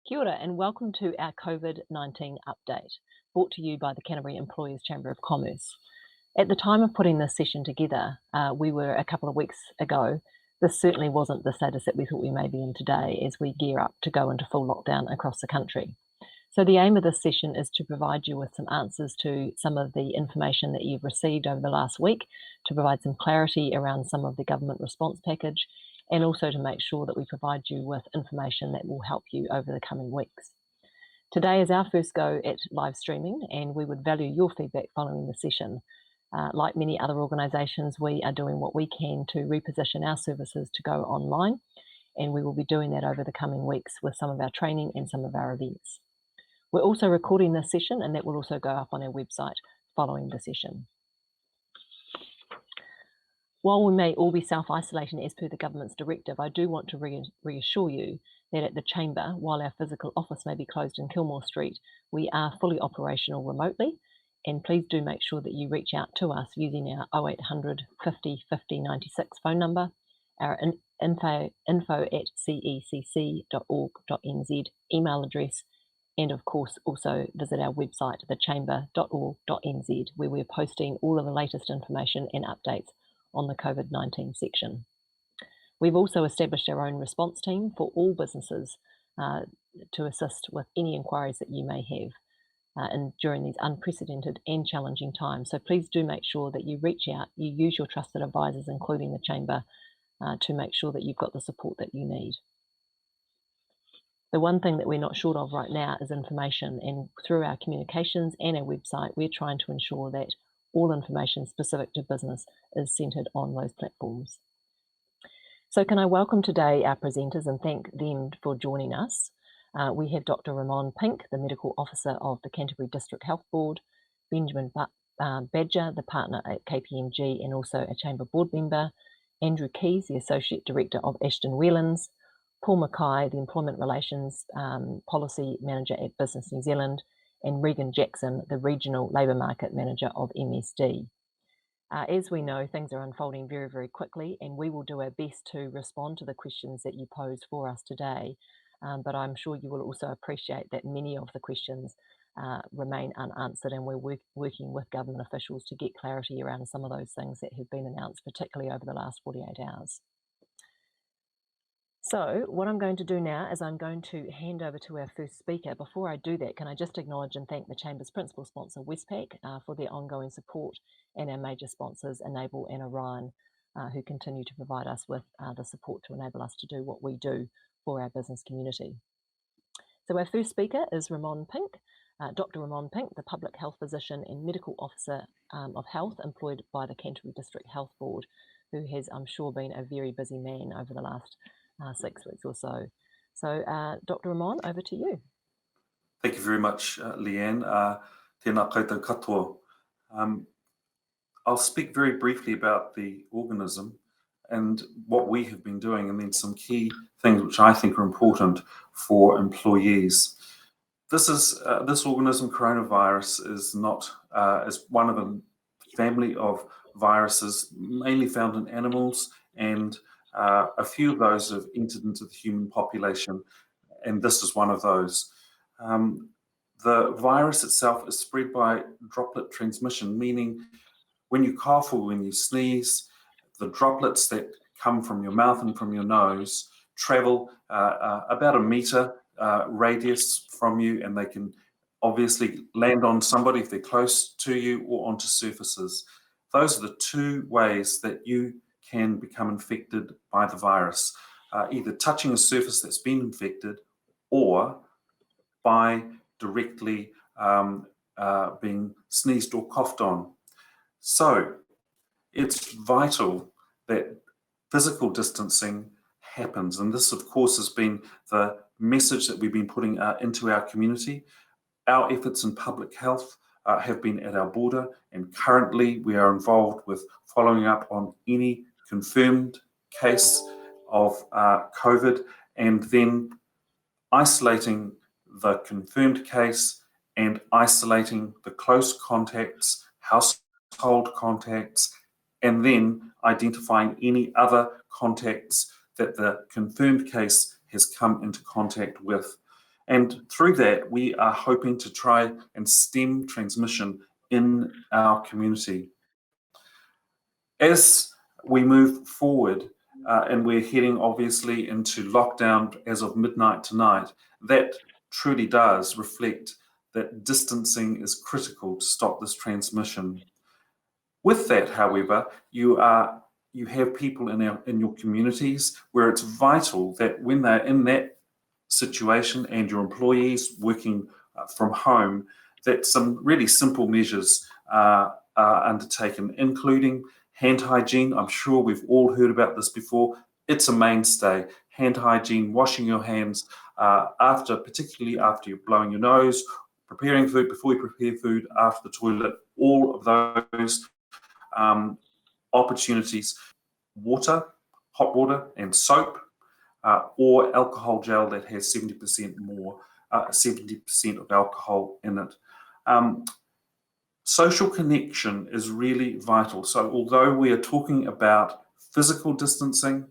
Kia ora and welcome to our COVID-19 update, brought to you by the Canterbury Employers Chamber of Commerce. At the time of putting this session together, we were a couple of weeks ago. This certainly wasn't the status that we thought we may be in today as we gear up to go into full lockdown across the country. So the aim of this session is to provide you with some answers to some of the information that you've received over the last week, to provide some clarity around some of the government response package, and also to make sure that we provide you with information that will help you over the coming weeks. Today is our first go at live streaming, and we would value your feedback following the session. Like many other organisations, we are doing what we can to reposition our services to go online, and we will be doing that over the coming weeks with some of our training and some of our events. We're also recording this session, and that will also go up on our website following the session. While we may all be self-isolating as per the government's directive, I do want to reassure you that at the Chamber, while our physical office may be closed in Kilmore Street, we are fully operational remotely, and please do make sure that you reach out to us using our 0800 50 50 96 phone number, our info@cecc.org.nz email address, and of course also visit our website, thechamber.org.nz, where we're posting all of the latest information and updates on the COVID-19 section. We've also established our own response team for all businesses to assist with any inquiries that you may have during these unprecedented and challenging times. So please do make sure that you reach out, you use your trusted advisors, including the Chamber, to make sure that you've got the support that you need. The one thing that we're not short of right now is information, and through our communications and our website, we're trying to ensure that all information specific to business is centred on those platforms. So can I welcome today our presenters and thank them for joining us. We have Dr. Ramon Pink, the Medical Officer of the Canterbury District Health Board, Benjamin Badger, the partner at KPMG and also a Chamber Board member, Andrew Keys, the Associate Director of Ashton Wheelans, Paul Mackay, the Employment Relations Policy Manager at BusinessNZ, and Regan Jackson, the Regional Labour Market Manager of MSD. As we know, things are unfolding very, very quickly, and we will do our best to respond to the questions that you pose for us today. But I'm sure you will also appreciate that many of the questions remain unanswered, and we're working with government officials to get clarity around some of those things that have been announced, particularly over the last 48 hours. So what I'm going to do now is I'm going to hand over to our first speaker. Before I do that, can I just acknowledge and thank the Chamber's principal sponsor, Westpac, for their ongoing support, and our major sponsors, Enable and Orion, who continue to provide us with the support to enable us to do what we do for our business community. So our first speaker is Ramon Pink, Dr. Ramon Pink, the Public Health Physician and Medical Officer of Health employed by the Canterbury District Health Board, who has, I'm sure, been a very busy man over the last 6 weeks or so. So, Dr. Ramon, over to you. Thank you very much, Leanne. Tēnā koutou katoa. I'll speak very briefly about the organism and what we have been doing, and then some key things which I think are important for employees. This organism, coronavirus, is not is one of a family of viruses mainly found in animals, and a few of those have entered into the human population, and this is one of those. The virus itself is spread by droplet transmission, meaning when you cough or when you sneeze, the droplets that come from your mouth and from your nose travel about a metre radius from you, and they can obviously land on somebody if they're close to you or onto surfaces. Those are the two ways that you can become infected by the virus, either touching a surface that's been infected or by directly being sneezed or coughed on. So it's vital that physical distancing happens, and this of course has been the message that we've been putting into our community. Our efforts in public health have been at our border, and currently we are involved with following up on any confirmed case of COVID, and then isolating the confirmed case and isolating the close contacts, household contacts, and then identifying any other contacts that the confirmed case has come into contact with. And through that, we are hoping to try and stem transmission in our community. As we move forward, and we're heading obviously into lockdown as of midnight tonight, that truly does reflect that distancing is critical to stop this transmission. With that, however, you have people in your communities where it's vital that when they're in that situation and your employees working from home, that some really simple measures are undertaken, including hand hygiene. I'm sure we've all heard about this before. It's a mainstay. Hand hygiene, washing your hands particularly after you're blowing your nose, preparing food, before you prepare food, after the toilet, all of those opportunities. Water, hot water and soap, or alcohol gel that has 70% of alcohol in it. Social connection is really vital. So although we are talking about physical distancing,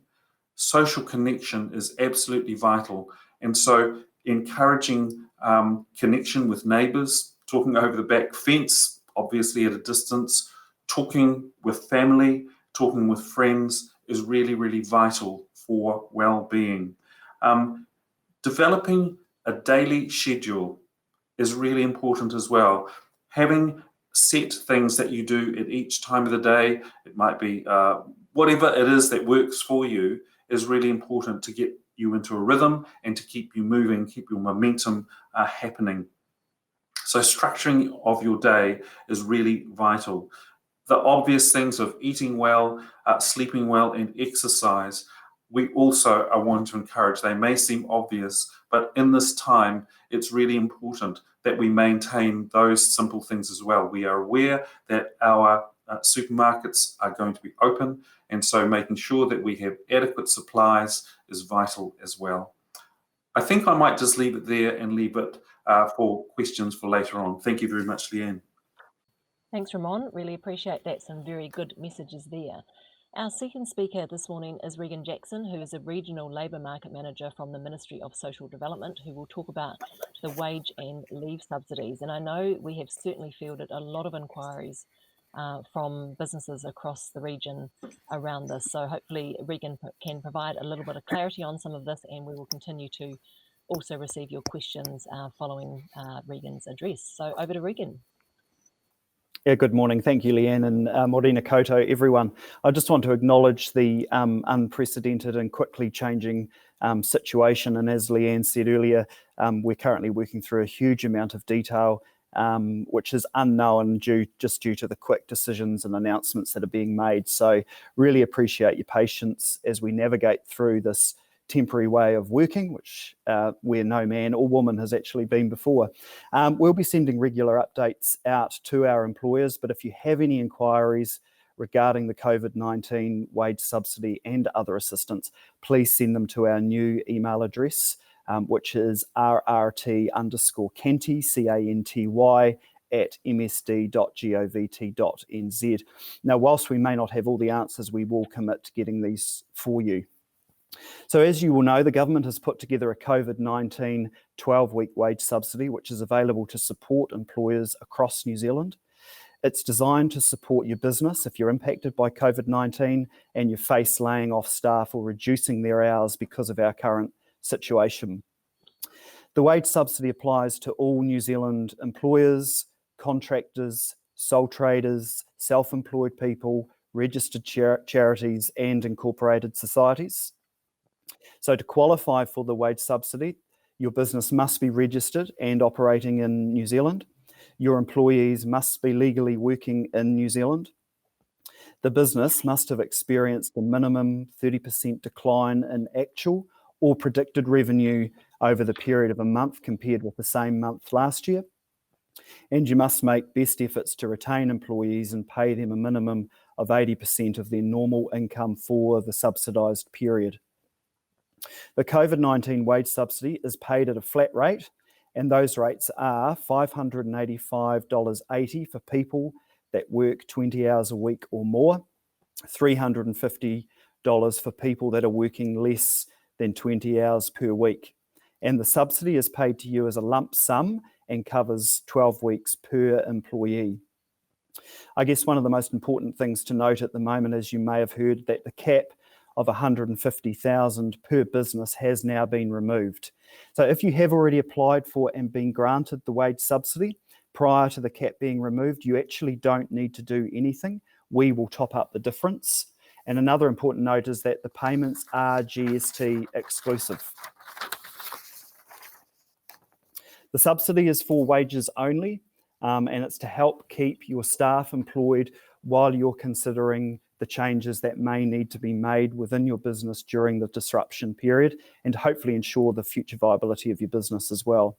social connection is absolutely vital. And so encouraging connection with neighbours, talking over the back fence, obviously at a distance, talking with family, talking with friends is really, really vital for well-being. Developing a daily schedule is really important as well. Having set things that you do at each time of the day, it might be whatever it is that works for you, is really important to get you into a rhythm and to keep you moving, keep your momentum happening. So structuring of your day is really vital. The obvious things of eating well, sleeping well, and exercise, we also are wanting to encourage. They may seem obvious, but in this time, it's really important that we maintain those simple things as well. We are aware that our supermarkets are going to be open, and so making sure that we have adequate supplies is vital as well. I think I might just leave it there and leave it for questions for later on. Thank you very much, Leanne. Thanks, Ramon. Really appreciate that. Some very good messages there. Our second speaker this morning is Regan Jackson, who is a Regional Labour Market Manager from the Ministry of Social Development, who will talk about the wage and leave subsidies. And I know we have certainly fielded a lot of inquiries from businesses across the region around this. So hopefully Regan can provide a little bit of clarity on some of this, and we will continue to also receive your questions following Regan's address. So over to Regan. Yeah, good morning. Thank you, Leanne, and morena koutou, everyone. I just want to acknowledge the unprecedented and quickly changing situation. And as Leanne said earlier, we're currently working through a huge amount of detail, which is unknown due to the quick decisions and announcements that are being made. So really appreciate your patience as we navigate through this temporary way of working, which where no man or woman has actually been before. We'll be sending regular updates out to our employers, but if you have any inquiries regarding the COVID-19 wage subsidy and other assistance, please send them to our new email address, which is rrt_canty, CANTY, at msd.govt.nz. Now, whilst we may not have all the answers, we will commit to getting these for you. So as you will know, the government has put together a COVID-19 12-week wage subsidy, which is available to support employers across New Zealand. It's designed to support your business if you're impacted by COVID-19 and you face laying off staff or reducing their hours because of our current situation. The wage subsidy applies to all New Zealand employers, contractors, sole traders, self-employed people, registered charities and incorporated societies. So to qualify for the wage subsidy, your business must be registered and operating in New Zealand. Your employees must be legally working in New Zealand. The business must have experienced a minimum 30% decline in actual or predicted revenue over the period of a month compared with the same month last year. And you must make best efforts to retain employees and pay them a minimum of 80% of their normal income for the subsidised period. The COVID-19 wage subsidy is paid at a flat rate, and those rates are $585.80 for people that work 20 hours a week or more, $350 for people that are working less than 20 hours per week. And the subsidy is paid to you as a lump sum and covers 12 weeks per employee. I guess one of the most important things to note at the moment, as you may have heard, that the cap of 150,000 per business has now been removed. So if you have already applied for and been granted the wage subsidy prior to the cap being removed, you actually don't need to do anything. We will top up the difference. And another important note is that the payments are GST exclusive. The subsidy is for wages only, and it's to help keep your staff employed while you're considering the changes that may need to be made within your business during the disruption period, and hopefully ensure the future viability of your business as well.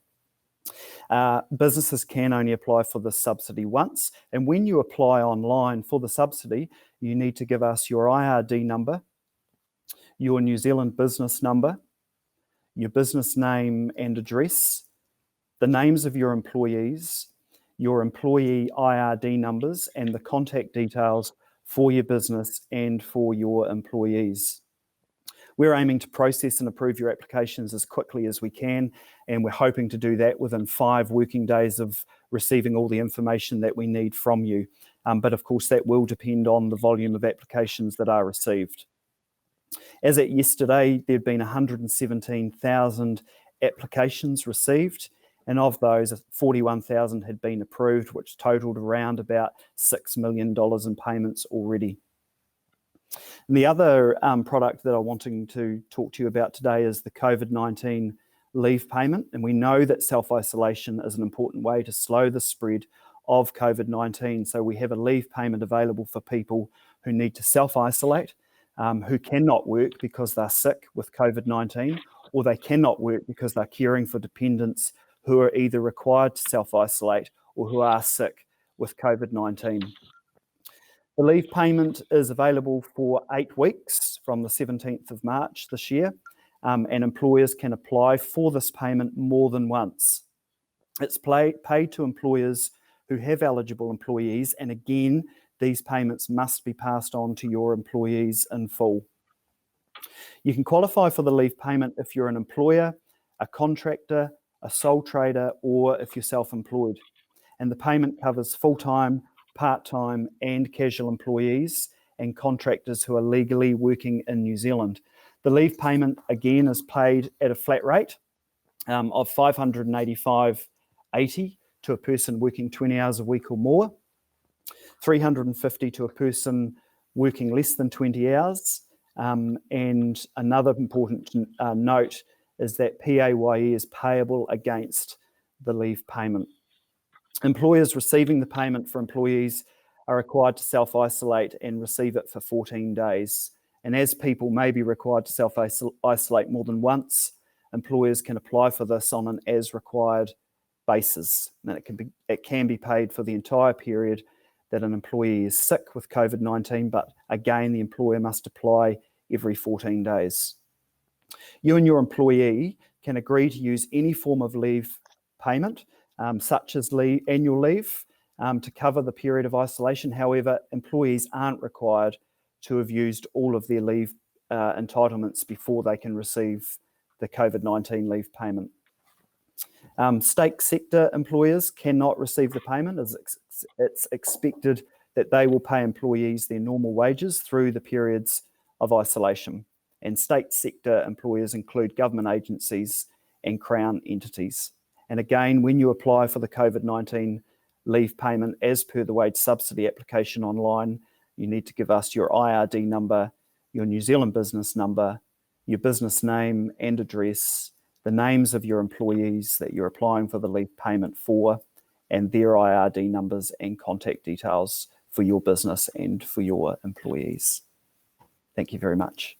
Businesses can only apply for the subsidy once, and when you apply online for the subsidy, you need to give us your IRD number, your New Zealand business number, your business name and address, the names of your employees, your employee IRD numbers, and the contact details for your business and for your employees. We're aiming to process and approve your applications as quickly as we can, and we're hoping to do that within 5 working days of receiving all the information that we need from you. But of course, that will depend on the volume of applications that are received. As at yesterday, there had been 117,000 applications received, and of those, 41,000 had been approved, which totaled around about $6 million in payments already. And the other product that I'm wanting to talk to you about today is the COVID-19 leave payment. And we know that self-isolation is an important way to slow the spread of COVID-19. So we have a leave payment available for people who need to self-isolate, who cannot work because they're sick with COVID-19, or they cannot work because they're caring for dependents who are either required to self-isolate or who are sick with COVID-19. The leave payment is available for 8 weeks from the 17th of March this year, and employers can apply for this payment more than once. It's paid to employers who have eligible employees, and again, these payments must be passed on to your employees in full. You can qualify for the leave payment if you're an employer, a contractor, a sole trader, or if you're self-employed. And the payment covers full-time, part-time and casual employees and contractors who are legally working in New Zealand. The leave payment, again, is paid at a flat rate of $585.80 to a person working 20 hours a week or more, $350 to a person working less than 20 hours. And another important note is that PAYE is payable against the leave payment. Employers receiving the payment for employees are required to self-isolate and receive it for 14 days. And as people may be required to self-isolate more than once, employers can apply for this on an as-required basis. And it can be paid for the entire period that an employee is sick with COVID-19, but again, the employer must apply every 14 days. You and your employee can agree to use any form of leave payment, such as annual leave, to cover the period of isolation. However, employees aren't required to have used all of their leave entitlements before they can receive the COVID-19 leave payment. State sector employers cannot receive the payment, as it's expected that they will pay employees their normal wages through the periods of isolation. And state sector employers include government agencies and Crown entities. And again, when you apply for the COVID-19 leave payment as per the wage subsidy application online, you need to give us your IRD number, your New Zealand business number, your business name and address, the names of your employees that you're applying for the leave payment for, and their IRD numbers and contact details for your business and for your employees. Thank you very much.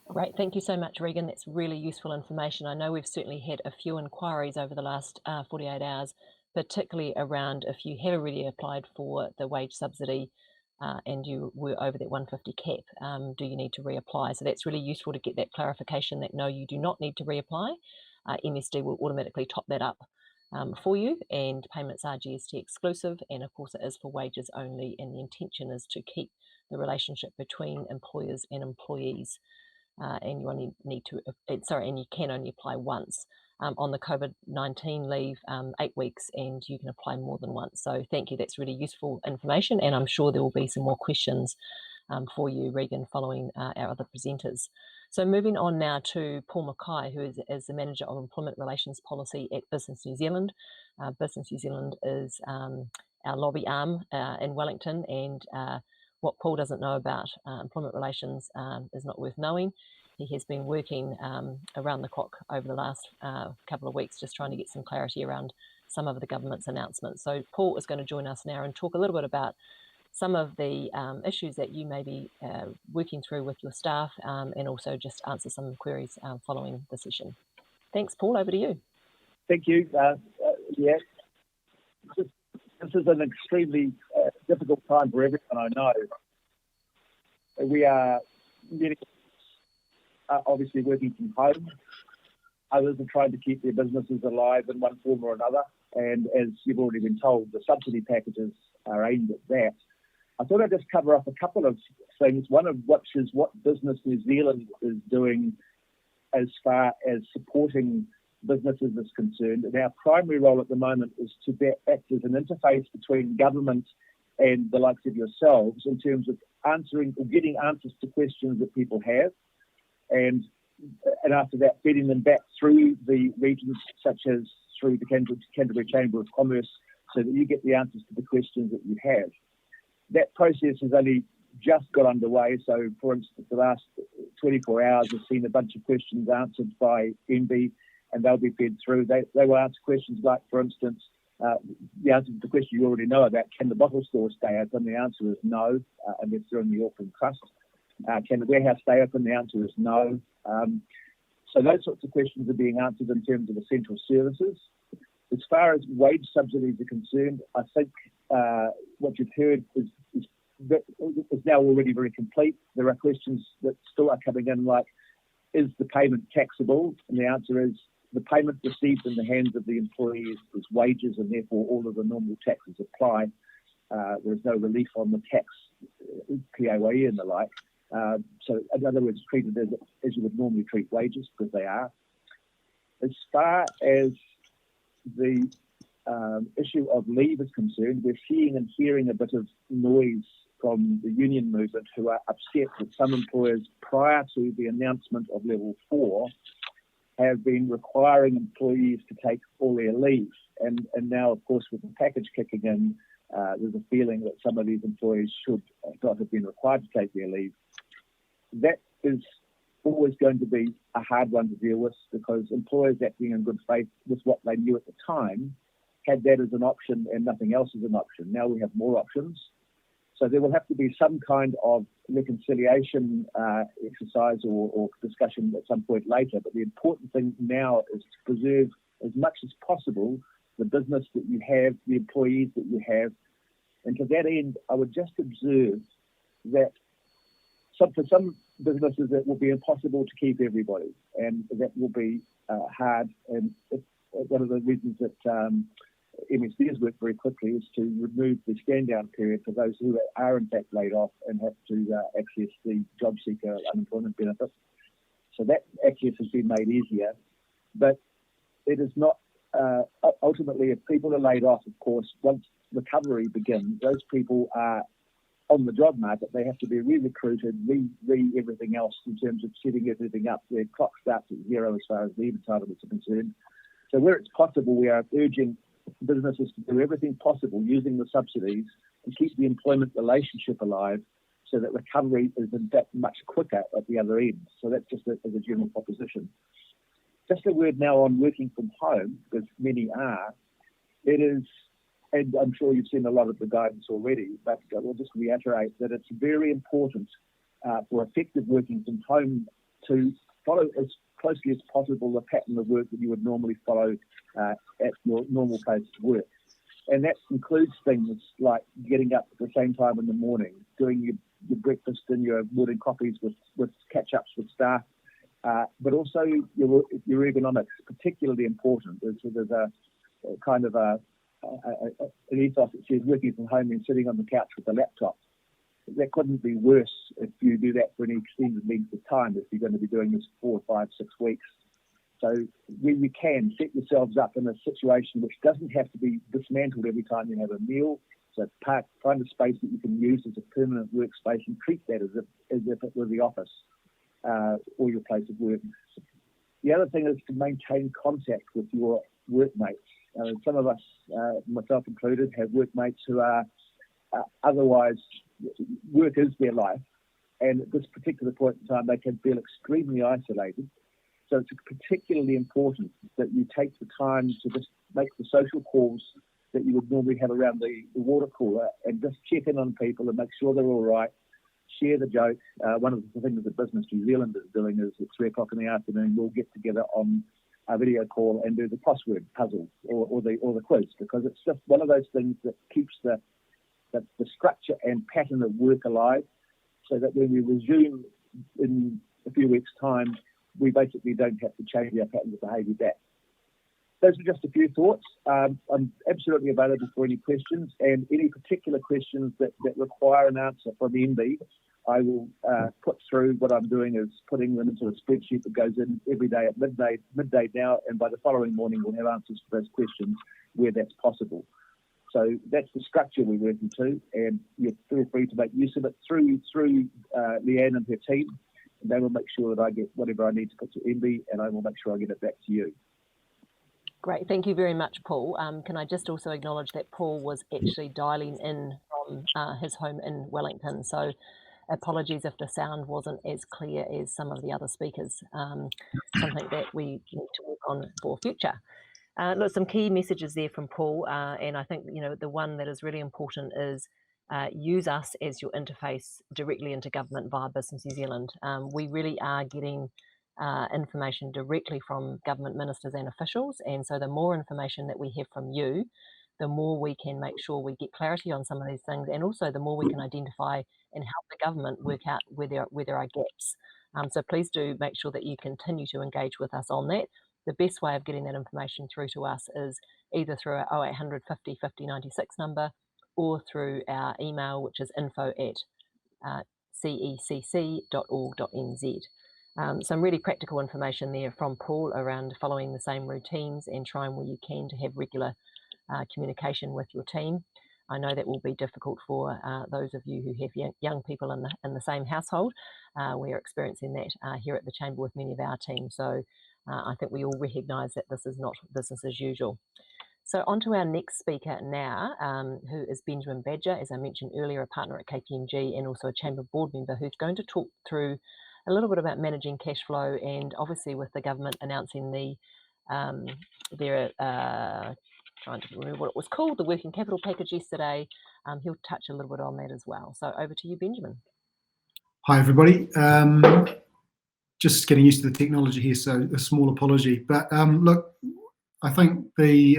Great, thank you so much, Regan. That's really useful information. I know we've certainly had a few inquiries over the last 48 hours, particularly around if you have already applied for the wage subsidy and you were over that 150 cap, do you need to reapply? So that's really useful to get that clarification that no, you do not need to reapply. MSD will automatically top that up for you, and payments are GST exclusive, and of course it is for wages only, and the intention is to keep the relationship between employers and employees. And you only need to, and you can only apply once. on the COVID-19 leave 8 weeks, and you can apply more than once. So thank you, that's really useful information, and I'm sure there will be some more questions for you, Regan, following our other presenters. So moving on now to Paul Mackay, who is the Manager of Employment Relations Policy at Business New Zealand. Business New Zealand is our lobby arm in Wellington, and what Paul doesn't know about employment relations is not worth knowing. He has been working around the clock over the last couple of weeks, just trying to get some clarity around some of the government's announcements. So Paul is going to join us now and talk a little bit about some of the issues that you may be working through with your staff, and also just answer some queries following the session. Thanks, Paul, over to you. Thank you. Yeah, this is an extremely difficult time for everyone, I know. We are obviously working from home. Others are trying to keep their businesses alive in one form or another. And as you've already been told, the subsidy packages are aimed at that. I thought I'd just cover up a couple of things, one of which is what Business New Zealand is doing as far as supporting businesses is concerned. And our primary role at the moment is to act as an interface between government and the likes of yourselves in terms of answering or getting answers to questions that people have. And after that, feeding them back through the regions, such as through the Canterbury Chamber of Commerce, so that you get the answers to the questions that you have. That process has only just got underway. So, for instance, the last 24 hours have seen a bunch of questions answered by MB, and they'll be fed through. They will answer questions like, for instance, the answer to the question you already know about, can the bottle store stay open? The answer is no, unless they're in the Auckland Trust. Can the warehouse stay open? The answer is no. So those sorts of questions are being answered in terms of essential services. As far as wage subsidies are concerned, I think what you've heard is now already very complete. There are questions that still are coming in like, is the payment taxable? And the answer is the payment received in the hands of the employee is wages, and therefore all of the normal taxes apply. There's no relief on the tax, PAYE and the like. So in other words, treated as you would normally treat wages, because they are. As far as the issue of leave is concerned, we're seeing and hearing a bit of noise from the union movement, who are upset that some employers, prior to the announcement of level 4, have been requiring employees to take all their leave. And now, of course, with the package kicking in, there's a feeling that some of these employees should not have been required to take their leave. That is always going to be a hard one to deal with, because employers acting in good faith with what they knew at the time had that as an option and nothing else as an option. Now we have more options. So there will have to be some kind of reconciliation exercise or discussion at some point later. But the important thing now is to preserve as much as possible the business that you have, the employees that you have. And to that end, I would just observe that for some businesses, it will be impossible to keep everybody, and that will be hard. And one of the reasons that MSD has worked very quickly is to remove the stand-down period for those who are in fact laid off and have to access the job seeker unemployment benefit. So that access has been made easier, but it is not ultimately, if people are laid off, of course, once recovery begins, those people are on the job market. They have to be re-recruited, everything else in terms of setting everything up. Their clock starts at zero as far as leave entitlements are concerned. So where it's possible, we are urging businesses to do everything possible using the subsidies to keep the employment relationship alive, so that recovery is in fact much quicker at the other end. So that's just as a general proposition. Just a word now on working from home, because many are. It is, and I'm sure you've seen a lot of the guidance already, but I will just reiterate that it's very important for effective working from home to follow as closely as possible the pattern of work that you would normally follow at your normal place of work. And that includes things like getting up at the same time in the morning, doing your breakfast and your morning coffees with catch-ups with staff, but also your ergonomics, particularly important. There's a kind of an ethos that says working from home and sitting on the couch with a laptop. That couldn't be worse if you do that for any extended length of time, if you're going to be doing this 4, 5, 6 weeks. So when you can, set yourselves up in a situation which doesn't have to be dismantled every time you have a meal. So find a space that you can use as a permanent workspace and treat that as if it were the office or your place of work. The other thing is to maintain contact with your workmates. Some of us, myself included, have workmates who are otherwise, work is their life, and at this particular point in time they can feel extremely isolated. So it's particularly important that you take the time to just make the social calls that you would normally have around the water cooler and just check in on people and make sure they're all right, share the joke. One of the things that Business New Zealand is doing is at 3 o'clock in the afternoon we'll get together on a video call and do the crossword puzzle or the quiz, because it's just one of those things that keeps the structure and pattern of work alive, so that when we resume in a few weeks' time, we basically don't have to change our patterns of behaviour back. Those are just a few thoughts. I'm absolutely available for any questions, and any particular questions that require an answer from MB, I will put through. What I'm doing is putting them into a spreadsheet that goes in every day at midday now, and by the following morning we'll have answers to those questions where that's possible. So that's the structure we're working to, and you feel free to make use of it through Leanne and her team. And they will make sure that I get whatever I need to put to MB, and I will make sure I get it back to you. Great, thank you very much, Paul. Can I just also acknowledge that Paul was actually dialing in from his home in Wellington, so apologies if the sound wasn't as clear as some of the other speakers, something that we need to work on for future. Look, some key messages there from Paul, and I think the one that is really important is use us as your interface directly into government via Business New Zealand. We really are getting information directly from government ministers and officials, and so the more information that we have from you, the more we can make sure we get clarity on some of these things, and also the more we can identify and help the government work out where there are gaps. So please do make sure that you continue to engage with us on that. The best way of getting that information through to us is either through our 0800 50 50 96 number, or through our email, which is info@cecc.org.nz. Some really practical information there from Paul around following the same routines and trying where you can to have regular communication with your team. I know that will be difficult for those of you who have young people in the same household. We are experiencing that here at the Chamber with many of our team. So I think we all recognise that this is not business as usual. So on to our next speaker now, who is Benjamin Badger, as I mentioned earlier, a partner at KPMG and also a Chamber board member, who's going to talk through a little bit about managing cash flow, and obviously with the government announcing their trying to remember what it was called, the working capital package yesterday, he'll touch a little bit on that as well. So over to you, Benjamin. Hi everybody. Just getting used to the technology here, so a small apology. But look, I think this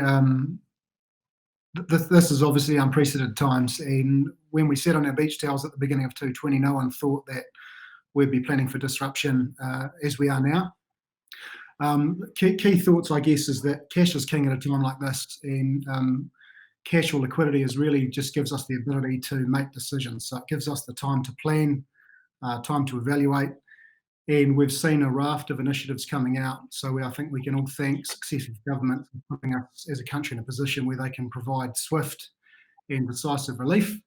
is obviously unprecedented times, and when we sat on our beach towels at the beginning of 2020, no one thought that we'd be planning for disruption as we are now. Key thoughts, I guess, is that cash is king at a time like this, and cash or liquidity really just gives us the ability to make decisions. So it gives us the time to plan, time to evaluate, and we've seen a raft of initiatives coming out. So I think we can all thank successive governments for putting us as a country in a position where they can provide swift and decisive relief.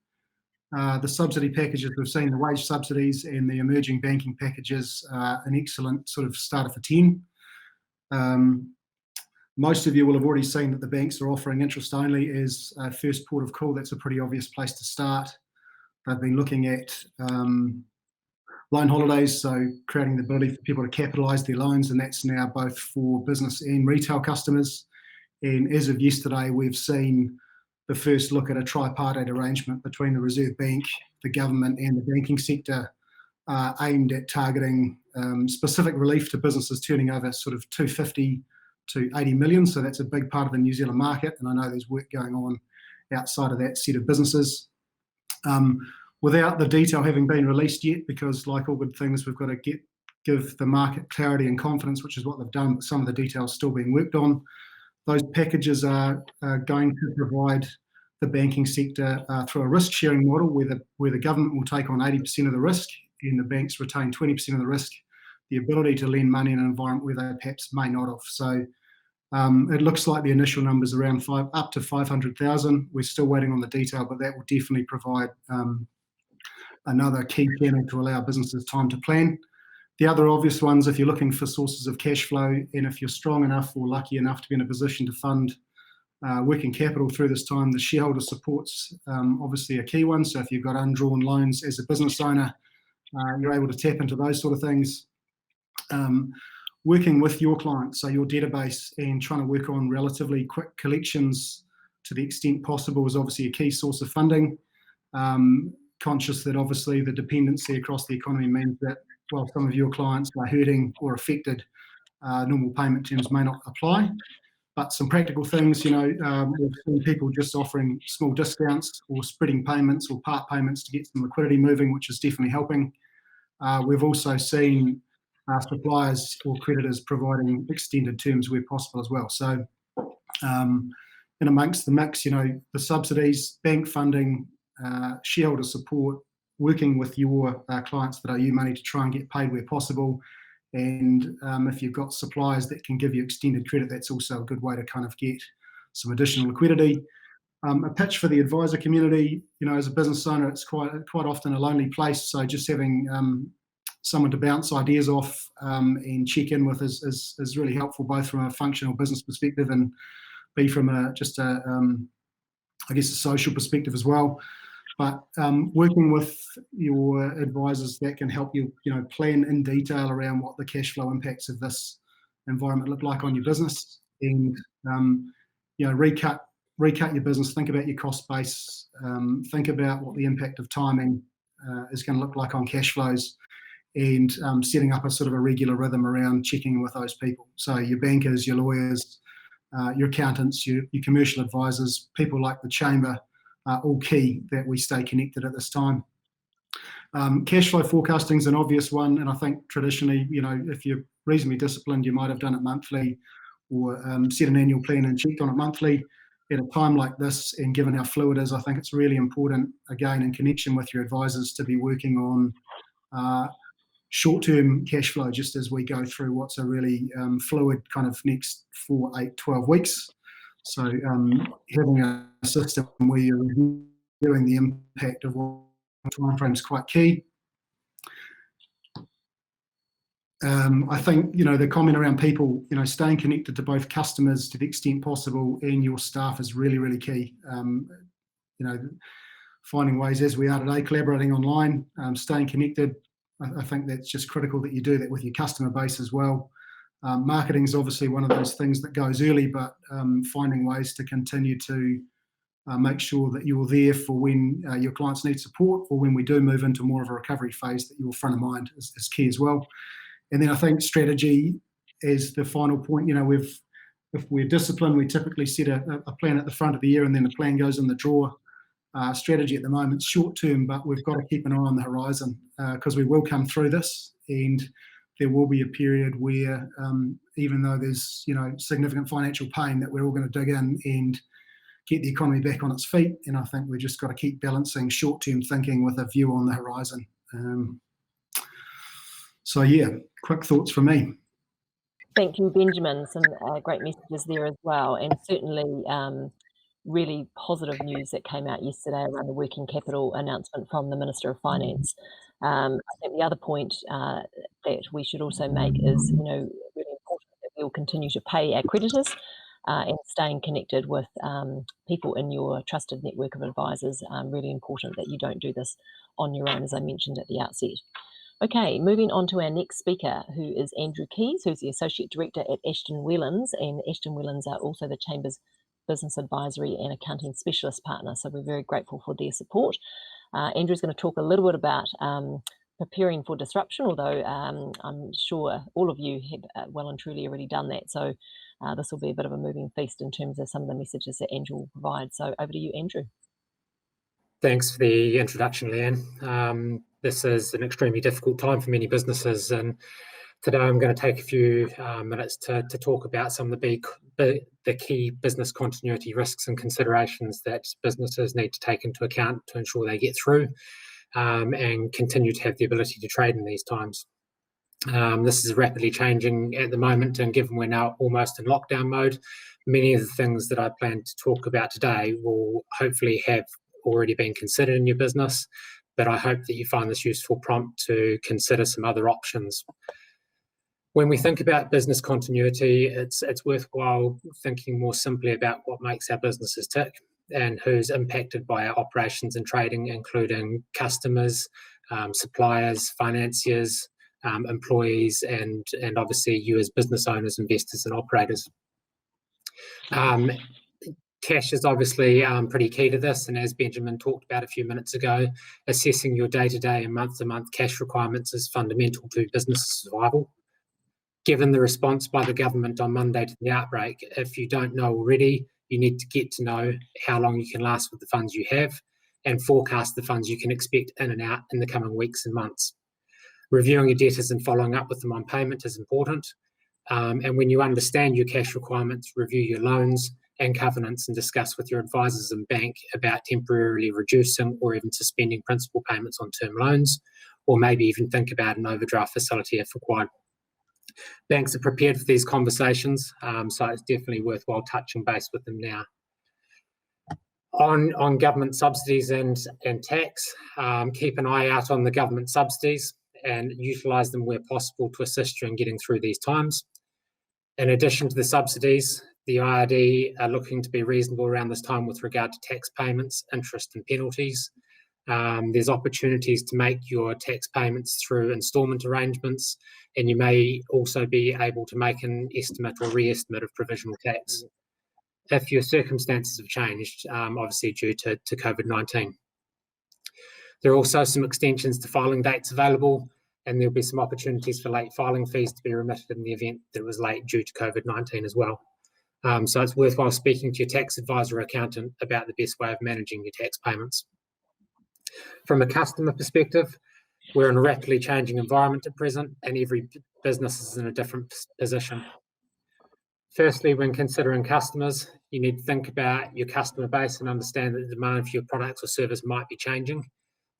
The subsidy packages we've seen, the wage subsidies and the emerging banking packages, an excellent sort of starter for 10. Most of you will have already seen that the banks are offering interest only as a first port of call. That's a pretty obvious place to start. They've been looking at loan holidays, so creating the ability for people to capitalise their loans, and that's now both for business and retail customers. And as of yesterday, we've seen the first look at a tripartite arrangement between the Reserve Bank, the government and the banking sector, aimed at targeting specific relief to businesses turning over sort of 250 to 80 million. So that's a big part of the New Zealand market, and I know there's work going on outside of that set of businesses. Without the detail having been released yet, because like all good things, we've got to give the market clarity and confidence, which is what they've done, but some of the details still being worked on. Those packages are going to provide the banking sector through a risk-sharing model where the government will take on 80% of the risk and the banks retain 20% of the risk. the ability to lend money in an environment where they perhaps may not have. So it looks like the initial numbers around up to 500,000. We're still waiting on the detail, but that will definitely provide another key channel to allow businesses time to plan. The other obvious ones, if you're looking for sources of cash flow, and if you're strong enough or lucky enough to be in a position to fund working capital through this time, the shareholder support's obviously a key one. So if you've got undrawn loans as a business owner, you're able to tap into those sort of things. Working with your clients, so your database, and trying to work on relatively quick collections to the extent possible is obviously a key source of funding. Conscious that obviously the dependency across the economy means that while some of your clients are hurting or affected, normal payment terms may not apply. But some practical things, we've seen people just offering small discounts or spreading payments or part payments to get some liquidity moving, which is definitely helping. We've also seen suppliers or creditors providing extended terms where possible as well. So in amongst the mix, the subsidies, bank funding, shareholder support, working with your clients that owe you money to try and get paid where possible. And if you've got suppliers that can give you extended credit, that's also a good way to kind of get some additional liquidity. A pitch for the advisor community, as a business owner, it's quite often a lonely place. So just having someone to bounce ideas off and check in with is really helpful, both from a functional business perspective and be from a social perspective as well. But working with your advisors that can help you, plan in detail around what the cash flow impacts of this environment look like on your business, and recut your business, think about your cost base, think about what the impact of timing is going to look like on cash flows, and setting up a sort of a regular rhythm around checking with those people. So your bankers, your lawyers, your accountants, your commercial advisors, people like the Chamber, are all key that we stay connected at this time. Cash flow forecasting is an obvious one, and I think traditionally, if you're reasonably disciplined, you might have done it monthly or set an annual plan and checked on it monthly. At a time like this, and given how fluid it is, I think it's really important, again, in connection with your advisors, to be working on short-term cash flow just as we go through what's a really fluid kind of next 4, 8, 12 weeks. So having a system where you're reviewing the impact of what timeframe is quite key. I think, the comment around people, staying connected to both customers to the extent possible and your staff is really, really key. Finding ways, as we are today, collaborating online, staying connected. I think that's just critical that you do that with your customer base as well. Marketing is obviously one of those things that goes early, but finding ways to continue to make sure that you're there for when your clients need support, or when we do move into more of a recovery phase, that you're front of mind is key as well. And then I think strategy is the final point. If we're disciplined, we typically set a plan at the front of the year, and then the plan goes in the drawer. Strategy at the moment is short term, but we've got to keep an eye on the horizon, because we will come through this, and there will be a period where, even though there's significant financial pain, that we're all going to dig in and get the economy back on its feet. And I think we've just got to keep balancing short-term thinking with a view on the horizon. So yeah, quick thoughts from me. Thank you, Benjamin. Some great messages there as well, and certainly really positive news that came out yesterday around the working capital announcement from the Minister of Finance. I think the other point that we should also make is, really important that we'll continue to pay our creditors, and staying connected with people in your trusted network of advisors. Really important that you don't do this on your own, as I mentioned at the outset. Okay, moving on to our next speaker, who is Andrew Keys, who's the Associate Director at Ashton Wheelans, and Ashton Wheelans are also the Chamber's Business Advisory and Accounting Specialist Partner, so we're very grateful for their support. Andrew's going to talk a little bit about preparing for disruption, although I'm sure all of you have well and truly already done that, so this will be a bit of a moving feast in terms of some of the messages that Andrew will provide. So over to you, Andrew. Thanks for the introduction, Leanne. This is an extremely difficult time for many businesses, and today I'm going to take a few minutes to talk about some of the key business continuity risks and considerations that businesses need to take into account to ensure they get through and continue to have the ability to trade in these times. This is rapidly changing at the moment, and given we're now almost in lockdown mode, many of the things that I plan to talk about today will hopefully have already been considered in your business, but I hope that you find this useful prompt to consider some other options. When we think about business continuity, it's worthwhile thinking more simply about what makes our businesses tick and who's impacted by our operations and trading, including customers, suppliers, financiers, employees, and obviously you as business owners, investors, and operators. Cash is obviously pretty key to this, and as Benjamin talked about a few minutes ago, assessing your day-to-day and month-to-month cash requirements is fundamental to business survival. Given the response by the government on Monday to the outbreak, if you don't know already, you need to get to know how long you can last with the funds you have and forecast the funds you can expect in and out in the coming weeks and months. Reviewing your debtors and following up with them on payment is important. And when you understand your cash requirements, review your loans and covenants and discuss with your advisors and bank about temporarily reducing or even suspending principal payments on term loans, or maybe even think about an overdraft facility if required. Banks are prepared for these conversations, so it's definitely worthwhile touching base with them now. On government subsidies and tax, keep an eye out on the government subsidies and utilise them where possible to assist you in getting through these times. In addition to the subsidies, the IRD are looking to be reasonable around this time with regard to tax payments, interest and penalties. There's opportunities to make your tax payments through instalment arrangements, and you may also be able to make an estimate or re-estimate of provisional tax if your circumstances have changed, obviously due to COVID-19. There are also some extensions to filing dates available, and there'll be some opportunities for late filing fees to be remitted in the event that it was late due to COVID-19 as well. So it's worthwhile speaking to your tax advisor or accountant about the best way of managing your tax payments. From a customer perspective, we're in a rapidly changing environment at present, and every business is in a different position. Firstly, when considering customers, you need to think about your customer base and understand that the demand for your products or service might be changing.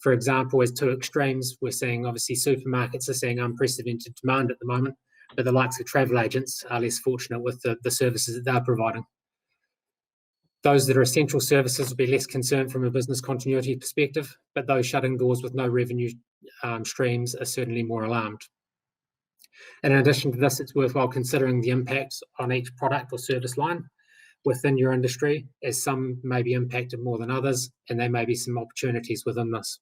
For example, as two extremes, we're seeing obviously supermarkets are seeing unprecedented demand at the moment, but the likes of travel agents are less fortunate with the services that they're providing. Those that are essential services will be less concerned from a business continuity perspective, but those shutting doors with no revenue streams are certainly more alarmed. And in addition to this, it's worthwhile considering the impacts on each product or service line within your industry, as some may be impacted more than others, and there may be some opportunities within this.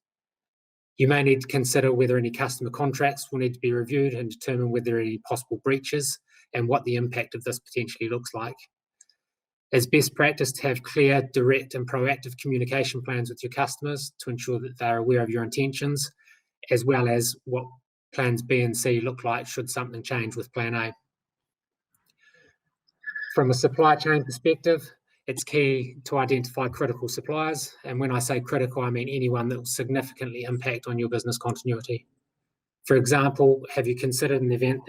You may need to consider whether any customer contracts will need to be reviewed and determine whether there are any possible breaches and what the impact of this potentially looks like. It's best practice to have clear, direct and proactive communication plans with your customers to ensure that they're aware of your intentions, as well as what plans B and C look like should something change with plan A. From a supply chain perspective, it's key to identify critical suppliers. And when I say critical, I mean anyone that will significantly impact on your business continuity. For example, have you considered an event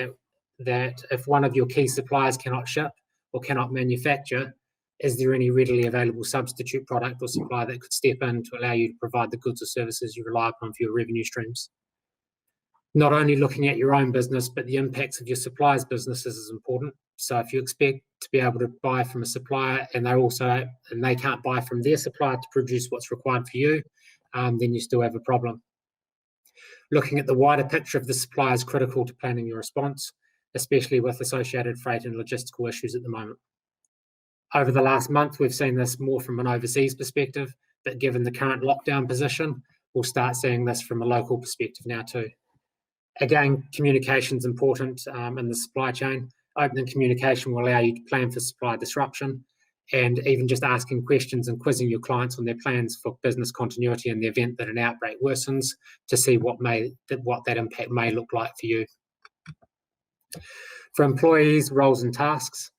that if one of your key suppliers cannot ship or cannot manufacture, is there any readily available substitute product or supply that could step in to allow you to provide the goods or services you rely upon for your revenue streams? Not only looking at your own business, but the impacts of your suppliers' businesses is important. So if you expect to be able to buy from a supplier and they can't buy from their supplier to produce what's required for you, then you still have a problem. Looking at the wider picture of the supplier is critical to planning your response, especially with associated freight and logistical issues at the moment. Over the last month, we've seen this more from an overseas perspective, but given the current lockdown position, we'll start seeing this from a local perspective now too. Again, communication is important in the supply chain. Open communication will allow you to plan for supply disruption, and even just asking questions and quizzing your clients on their plans for business continuity in the event that an outbreak worsens to see what that impact may look like for you. For employees, roles and tasks,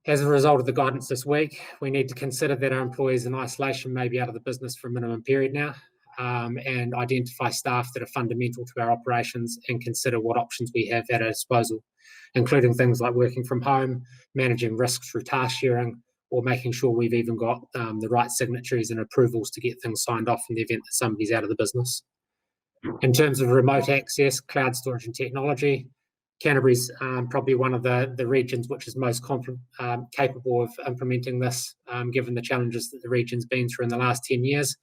as a result of the guidance this week, we need to consider that our employees in isolation may be out of the business for a minimum period now, and identify staff that are fundamental to our operations and consider what options we have at our disposal, including things like working from home, managing risks through task sharing, or making sure we've even got the right signatories and approvals to get things signed off in the event that somebody's out of the business. In terms of remote access, cloud storage and technology, Canterbury's probably one of the regions which is most capable of implementing this, given the challenges that the region's been through in the last 10 years.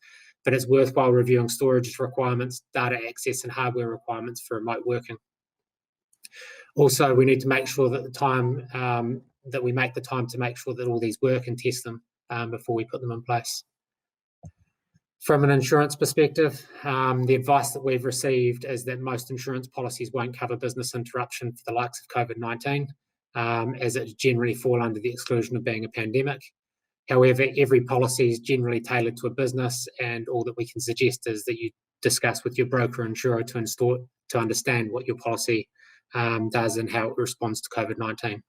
But it's worthwhile reviewing storage requirements, data access and hardware requirements for remote working. Also, we need to make sure that that we make the time to make sure that all these work and test them before we put them in place. From an insurance perspective, the advice that we've received is that most insurance policies won't cover business interruption for the likes of COVID-19, as it generally fall under the exclusion of being a pandemic. However, every policy is generally tailored to a business, and all that we can suggest is that you discuss with your broker or insurer to understand what your policy does and how it responds to COVID-19.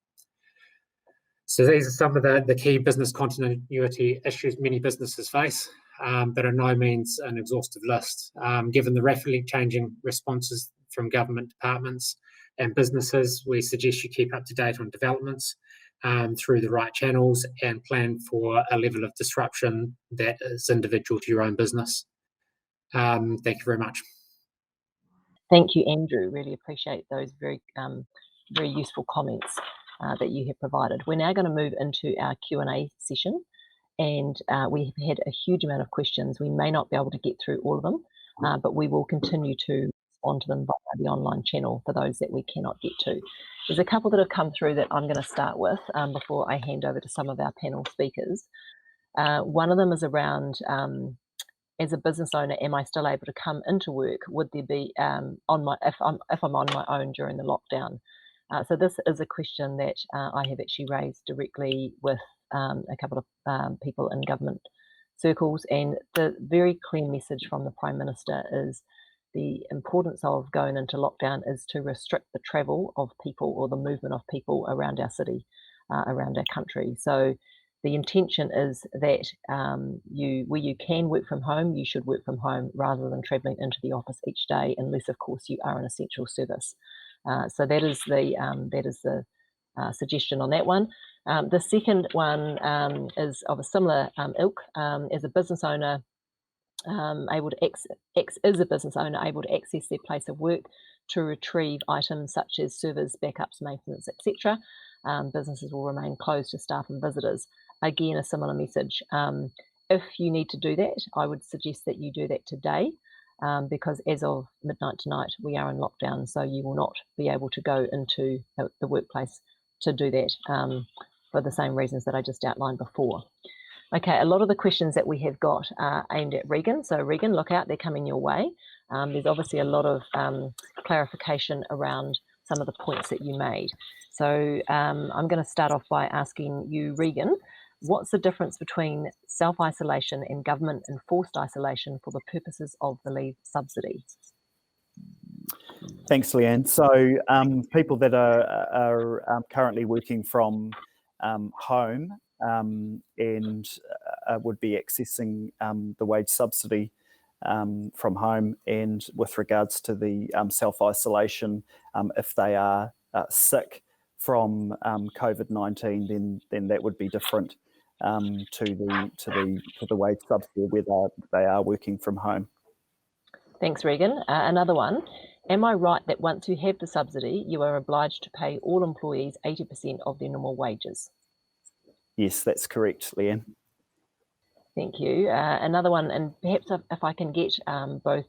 So these are some of the key business continuity issues many businesses face, but are no means an exhaustive list. Given the rapidly changing responses from government departments and businesses, we suggest you keep up to date on developments through the right channels and plan for a level of disruption that is individual to your own business. Thank you very much. Thank you, Andrew. Really appreciate those very useful comments that you have provided. We're now going to move into our Q&A session, and we have had a huge amount of questions. We may not be able to get through all of them, but we will continue to respond to them via the online channel for those that we cannot get to. There's a couple that have come through that I'm going to start with before I hand over to some of our panel speakers. One of them is around, as a business owner, am I still able to come into work? Would there be if I'm on my own during the lockdown? So this is a question that I have actually raised directly with a couple of people in government circles, and the very clear message from the Prime Minister is the importance of going into lockdown is to restrict the travel of people or the movement of people around our city, around our country. So the intention is that where you can work from home, you should work from home rather than travelling into the office each day, unless, of course, you are an essential service. So that is the suggestion on that one. The second one is of a similar ilk. As a business owner, able to access their place of work to retrieve items such as servers, backups, maintenance, etc. Businesses will remain closed to staff and visitors. Again, a similar message. If you need to do that, I would suggest that you do that today, because as of midnight tonight, we are in lockdown, so you will not be able to go into the workplace to do that for the same reasons that I just outlined before. Okay, a lot of the questions that we have got are aimed at Regan. So Regan, look out, they're coming your way. There's obviously a lot of clarification around some of the points that you made. So I'm going to start off by asking you, Regan, what's the difference between self-isolation and government-enforced isolation for the purposes of the leave subsidy? Thanks, Leanne. So people that are currently working from home and would be accessing the wage subsidy from home, and with regards to the self-isolation, if they are sick from COVID-19, then that would be different to the wage subsidy where they are working from home. Thanks, Regan. Another one. Am I right that once you have the subsidy, you are obliged to pay all employees 80% of their normal wages? Yes, that's correct, Leanne. Thank you. Another one, and perhaps if I can get both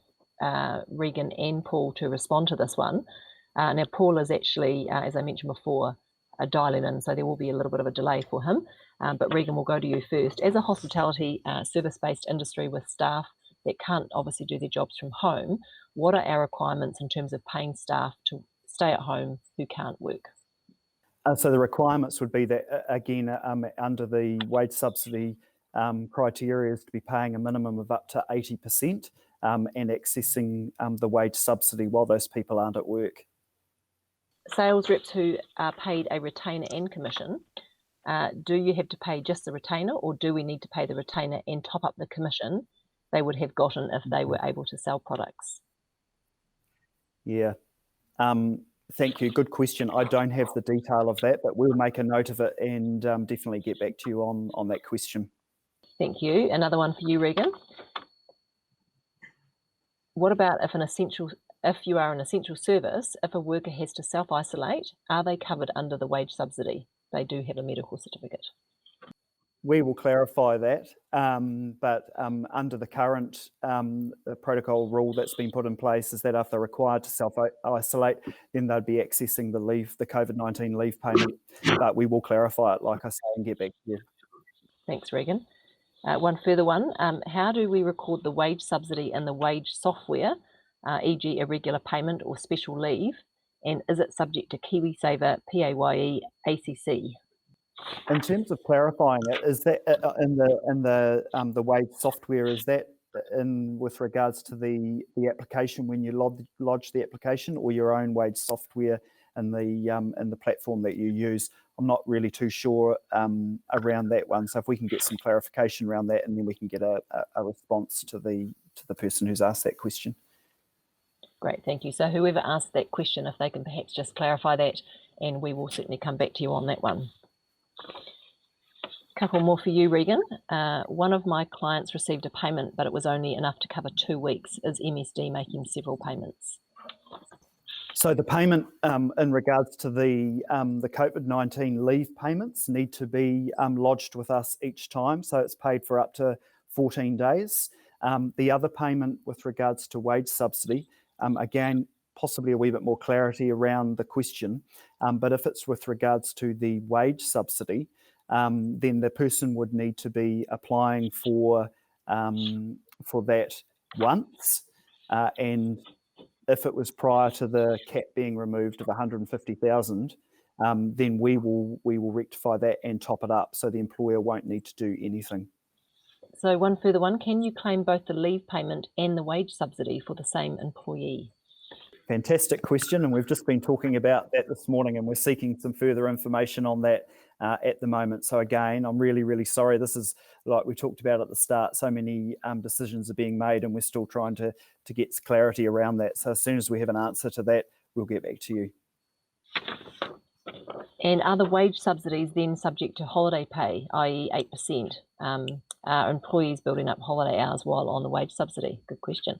Regan and Paul to respond to this one. Now, Paul is actually, as I mentioned before, dialing in, so there will be a little bit of a delay for him. But Regan, we'll go to you first. As a hospitality service-based industry with staff that can't obviously do their jobs from home, what are our requirements in terms of paying staff to stay at home who can't work? So the requirements would be that, again, under the wage subsidy criteria is to be paying a minimum of up to 80% and accessing the wage subsidy while those people aren't at work. Sales reps who are paid a retainer and commission, do you have to pay just the retainer, or do we need to pay the retainer and top up the commission they would have gotten if they were able to sell products? Yeah. Thank you. Good question. I don't have the detail of that, but we'll make a note of it and definitely get back to you on that question. Thank you. Another one for you, Regan. What about if you are an essential service, if a worker has to self-isolate, are they covered under the wage subsidy? They do have a medical certificate. We will clarify that, but under the current protocol rule that's been put in place is that if they're required to self-isolate, then they'd be accessing the COVID-19 leave payment. But we will clarify it, like I say, and get back to you. Thanks, Regan. One further one, how do we record the wage subsidy in the wage software, e.g. irregular payment or special leave, and is it subject to KiwiSaver, PAYE, ACC? In terms of clarifying it, is that in the wage software, is that in with regards to the application when you lodge the application, or your own wage software in the platform that you use? I'm not really too sure around that one. So if we can get some clarification around that, and then we can get a response to the person who's asked that question. Great, thank you. So whoever asked that question, if they can perhaps just clarify that, and we will certainly come back to you on that one. Couple more for you, Regan. One of my clients received a payment, but it was only enough to cover 2 weeks. Is MSD making several payments? So the payment in regards to the COVID-19 leave payments need to be lodged with us each time. So it's paid for up to 14 days. The other payment with regards to wage subsidy, again, possibly a wee bit more clarity around the question. But if it's with regards to the wage subsidy, then the person would need to be applying for that once. And if it was prior to the cap being removed of 150,000, then we will rectify that and top it up, so the employer won't need to do anything. So one further one, can you claim both the leave payment and the wage subsidy for the same employee? Fantastic question, and we've just been talking about that this morning, and we're seeking some further information on that at the moment. So again, I'm really, really sorry. This is, like we talked about at the start, so many decisions are being made, and we're still trying to get clarity around that. So as soon as we have an answer to that, we'll get back to you. And are the wage subsidies then subject to holiday pay, i.e. 8%? Are employees building up holiday hours while on the wage subsidy? Good question.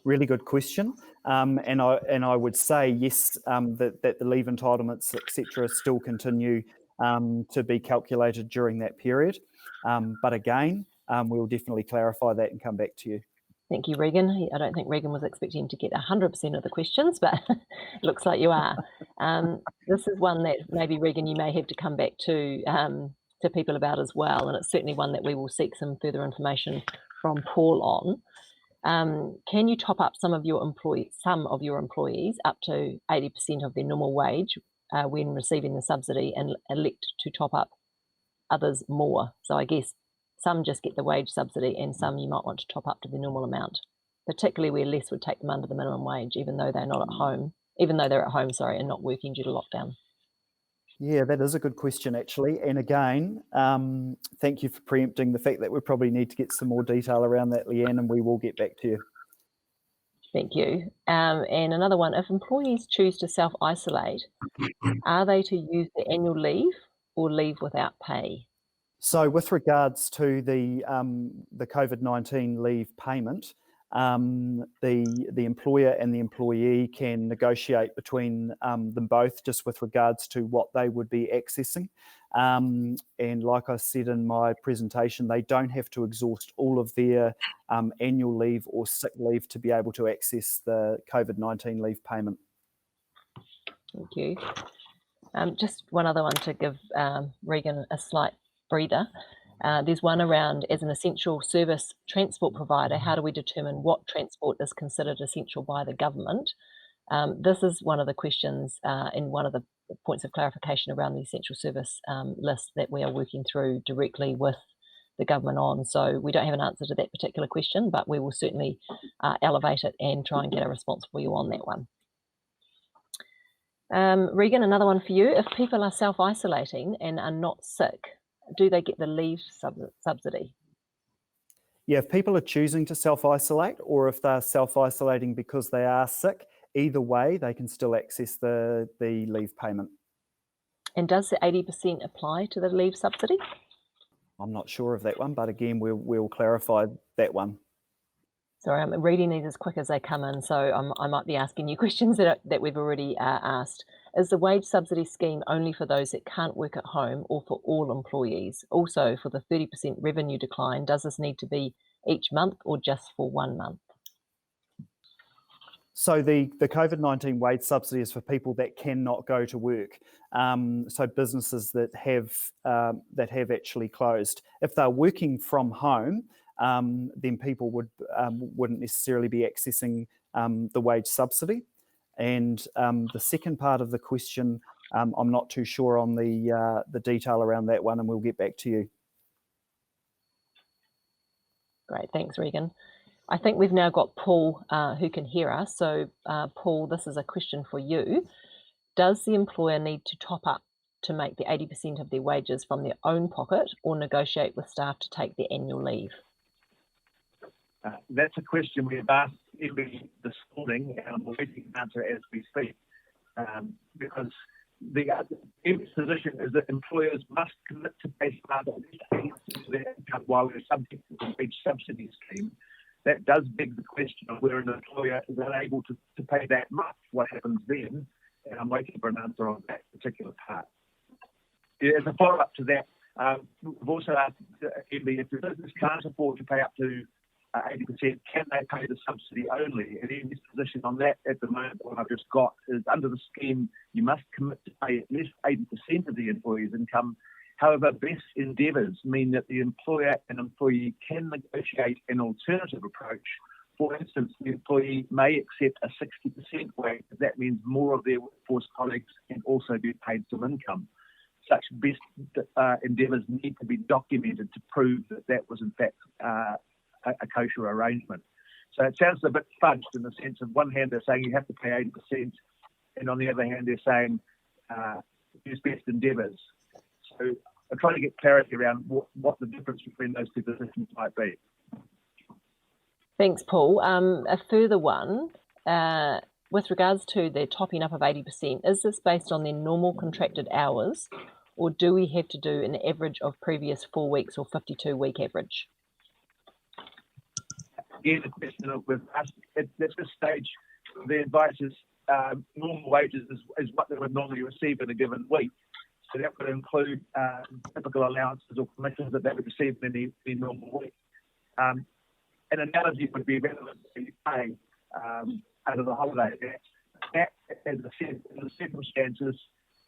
Really good question, and I would say yes, that the leave entitlements, etc., still continue to be calculated during that period. But again, we'll definitely clarify that and come back to you. Thank you, Regan. I don't think Regan was expecting to get 100% of the questions, but it looks like you are. This is one that maybe, Regan, you may have to come back to people about as well, and it's certainly one that we will seek some further information from Paul on. Can you top up some of your employees up to 80% of their normal wage when receiving the subsidy, and elect to top up others more? So I guess some just get the wage subsidy, and some you might want to top up to the normal amount, particularly where less would take them under the minimum wage, even though they're at home, and not working due to lockdown. Yeah, that is a good question, actually. And again, thank you for preempting the fact that we probably need to get some more detail around that, Leanne, and we will get back to you. Thank you. And another one, if employees choose to self-isolate, are they to use the annual leave or leave without pay? So with regards to the COVID-19 leave payment, the employer and the employee can negotiate between them both, just with regards to what they would be accessing. And like I said in my presentation, they don't have to exhaust all of their annual leave or sick leave to be able to access the COVID-19 leave payment. Thank you. Just one other one to give Regan a slight breather. There's one around, as an essential service transport provider, how do we determine what transport is considered essential by the government? This is one of the questions in one of the points of clarification around the essential service list that we are working through directly with the government on. So we don't have an answer to that particular question, but we will certainly elevate it and try and get a response for you on that one. Regan, another one for you. If people are self-isolating and are not sick, do they get the leave subsidy? Yeah, if people are choosing to self-isolate, or if they're self-isolating because they are sick, either way, they can still access the leave payment. And does the 80% apply to the leave subsidy? I'm not sure of that one, but again, we'll clarify that one. Sorry, I'm reading these as quick as they come in, so I might be asking you questions that we've already asked. Is the wage subsidy scheme only for those that can't work at home or for all employees? Also, for the 30% revenue decline, does this need to be each month or just for 1 month? So the COVID-19 wage subsidy is for people that cannot go to work. So businesses that have actually closed. If they're working from home, then people wouldn't necessarily be accessing the wage subsidy. And the second part of the question, I'm not too sure on the detail around that one, and we'll get back to you. Great, thanks, Regan. I think we've now got Paul who can hear us. So Paul, this is a question for you. Does the employer need to top up to make the 80% of their wages from their own pocket or negotiate with staff to take their annual leave? That's a question we've asked MB this morning, and we're waiting an answer as we speak. Because the MB's position is that employers must commit to pay staff at least 80% of their income while they're subject to the wage subsidy scheme. That does beg the question of where an employer is unable to pay that much. What happens then? And I'm waiting for an answer on that particular part. As a follow-up to that, we've also asked MB if the business can't afford to pay up to 80%, can they pay the subsidy only? And MB's position on that at the moment, what I've just got, is under the scheme, you must commit to pay at least 80% of the employee's income. However, best endeavours mean that the employer and employee can negotiate an alternative approach. For instance, the employee may accept a 60% wage. That means more of their workforce colleagues can also be paid some income. Such best endeavours need to be documented to prove that that was in fact a kosher arrangement. So it sounds a bit fudged in the sense of one hand they're saying you have to pay 80%, and on the other hand they're saying use best endeavours. So I'm trying to get clarity around what the difference between those two positions might be. Thanks, Paul. A further one, with regards to the topping up of 80%, is this based on their normal contracted hours, or do we have to do an average of previous 4 weeks or 52-week average? Again, the question that we've asked at this stage, the advice is normal wages is what they would normally receive in a given week. So that would include typical allowances or commissions that they would receive in the normal week. An analogy would be relevant to pay under the holiday. That, as I said, in the circumstances,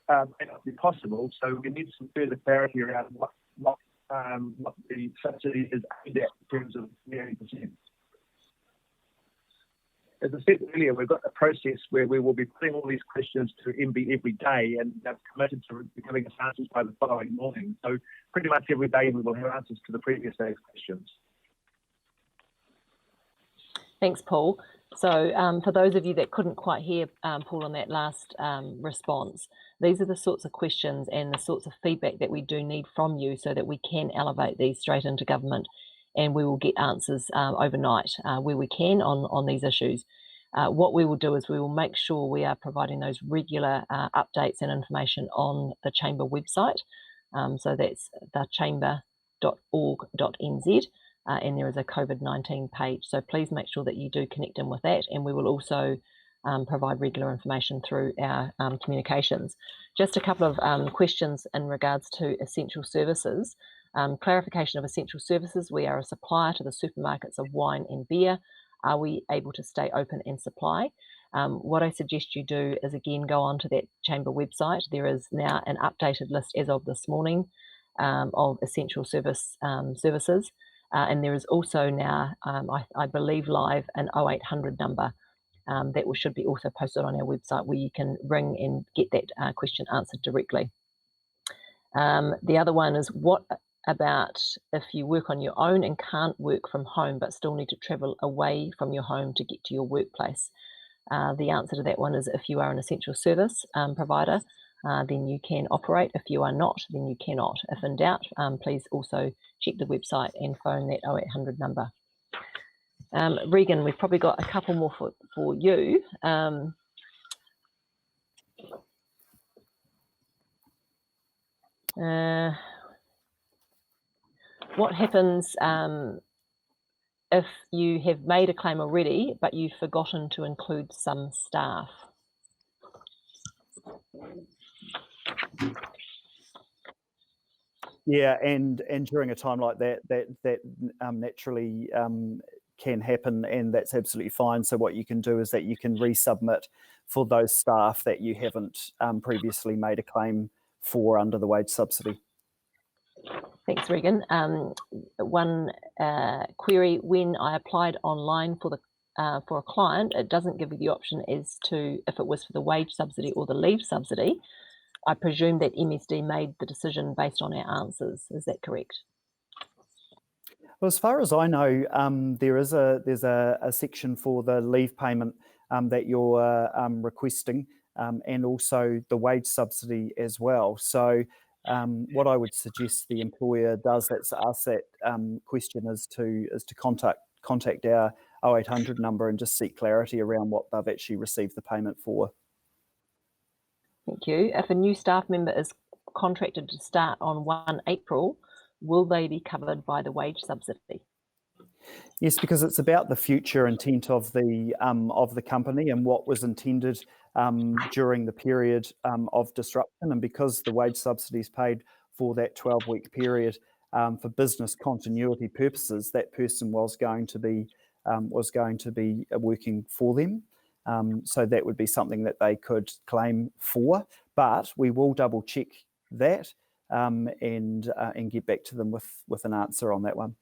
may not be possible. So we need some further clarity around what the subsidy is aimed at in terms of the 80%. As I said earlier, we've got a process where we will be putting all these questions to MB every day, and they've committed to giving us answers by the following morning. So pretty much every day we will have answers to the previous day's questions. Thanks, Paul. So for those of you that couldn't quite hear Paul on that last response, these are the sorts of questions and the sorts of feedback that we do need from you so that we can elevate these straight into government, and we will get answers overnight where we can on these issues. What we will do is we will make sure we are providing those regular updates and information on the Chamber website. So that's thechamber.org.nz, and there is a COVID-19 page. So please make sure that you do connect in with that, and we will also provide regular information through our communications. Just a couple of questions in regards to essential services. Clarification of essential services. We are a supplier to the supermarkets of wine and beer. Are we able to stay open and supply? What I suggest you do is again go onto that Chamber website. There is now an updated list as of this morning of essential services. And there is also now, I believe, live an 0800 number that should be also posted on our website where you can ring and get that question answered directly. The other one is, what about if you work on your own and can't work from home but still need to travel away from your home to get to your workplace? The answer to that one is, if you are an essential service provider, then you can operate. If you are not, then you cannot. If in doubt, please also check the website and phone that 0800 number. Regan, we've probably got a couple more for you. What happens if you have made a claim already, but you've forgotten to include some staff. Yeah, and during a time like that, naturally can happen, and that's absolutely fine. So what you can do is that you can resubmit for those staff that you haven't previously made a claim for under the wage subsidy. Thanks, Regan. One query: when I applied online for a client, it doesn't give you the option as to if it was for the wage subsidy or the leave subsidy. I presume that MSD made the decision based on our answers. Is that correct? Well, as far as I know, there's a section for the leave payment that you're requesting, and also the wage subsidy as well. So what I would suggest the employer does that's asked that question is to contact our 0800 number and just seek clarity around what they've actually received the payment for. Thank you. If a new staff member is contracted to start on 1 April, will they be covered by the wage subsidy? Yes, because it's about the future intent of the company and what was intended during the period of disruption, and because the wage subsidy is paid for that 12-week period for business continuity purposes, that person was going to be working for them. So that would be something that they could claim for, but we will double check that and get back to them with an answer on that one.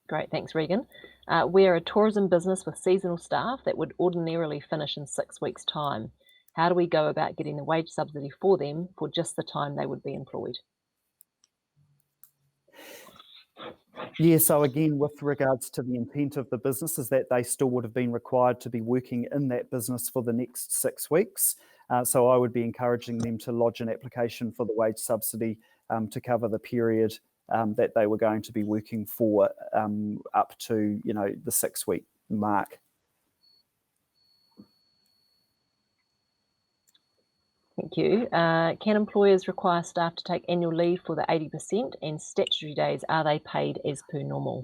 Great, thanks, Regan. We're a tourism business with seasonal staff that would ordinarily finish in 6 weeks' time. How do we go about getting the wage subsidy for them for just the time they would be employed? Yeah, so again, with regards to the intent of the business is that they still would have been required to be working in that business for the next 6 weeks. So I would be encouraging them to lodge an application for the wage subsidy to cover the period that they were going to be working for up to, the 6-week mark. Thank you. Can employers require staff to take annual leave for the 80% and statutory days? Are they paid as per normal?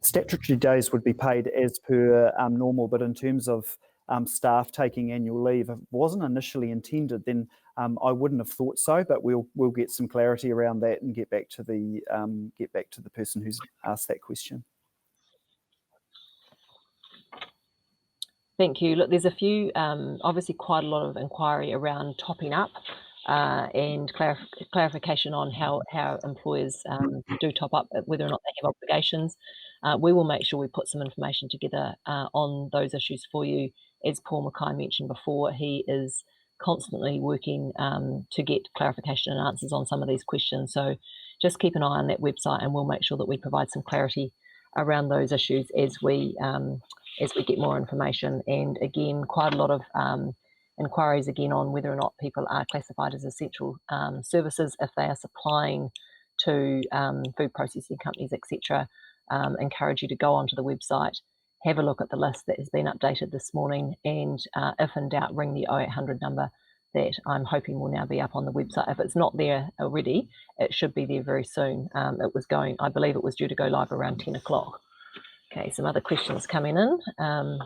Statutory days would be paid as per normal, but in terms of staff taking annual leave, if it wasn't initially intended, then I wouldn't have thought so. But we'll get some clarity around that and get back to the person who's asked that question. Thank you. Look, there's a few, obviously quite a lot of inquiry around topping up and clarification on how employers do top up, whether or not they have obligations. We will make sure we put some information together on those issues for you. As Paul Mackay mentioned before, he is constantly working to get clarification and answers on some of these questions. So just keep an eye on that website and we'll make sure that we provide some clarity around those issues as we get more information. And again, quite a lot of inquiries again on whether or not people are classified as essential services if they are supplying to food processing companies, etc. Encourage you to go onto the website, have a look at the list that has been updated this morning, and if in doubt, ring the 0800 number that I'm hoping will now be up on the website. If it's not there already, it should be there very soon. I believe it was due to go live around 10 o'clock. Okay, some other questions coming in.